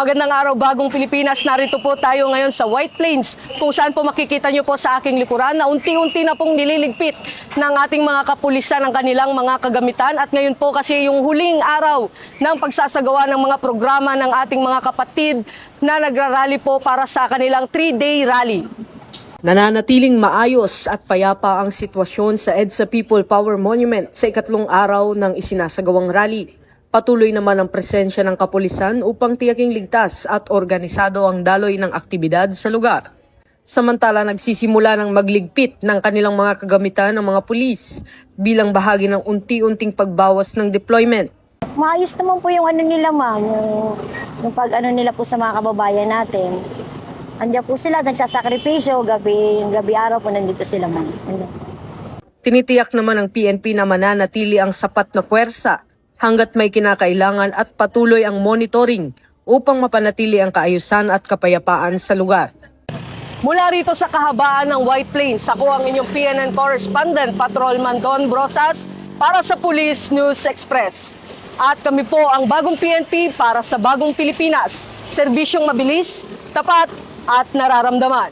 Magandang araw, Bagong Pilipinas. Narito po tayo ngayon sa White Plains, kung saan po makikita nyo po sa aking likuran na unti-unti na pong nililigpit ng ating mga kapulisan ang kanilang mga kagamitan. At ngayon po kasi yung huling araw ng pagsasagawa ng mga programa ng ating mga kapatid na nagrarally po para sa kanilang 3-day rally. Nananatiling maayos at payapa ang sitwasyon sa EDSA People Power Monument sa ikatlong araw ng isinasagawang rally. Patuloy naman ang presensya ng kapulisan upang tiyaking ligtas at organisado ang daloy ng aktibidad sa lugar. Samantala nagsisimula ng magligpit ng kanilang mga kagamitan ng mga pulis bilang bahagi ng unti-unting pagbawas ng deployment. Maayos naman po yung nila ma'am, yung nila po sa mga kababayan natin. Andiyan po sila, nagsasakripisyo, gabi araw po nandito sila ma'am. Tinitiyak naman ng PNP na mananatili ang sapat na puwersa hanggat may kinakailangan at patuloy ang monitoring upang mapanatili ang kaayusan at kapayapaan sa lugar. Mula rito sa kahabaan ng White Plains, ako ang inyong PNN correspondent, Patrolman Don Brosas, para sa Police News Express. At kami po ang bagong PNP para sa bagong Pilipinas. Serbisyong mabilis, tapat at nararamdaman.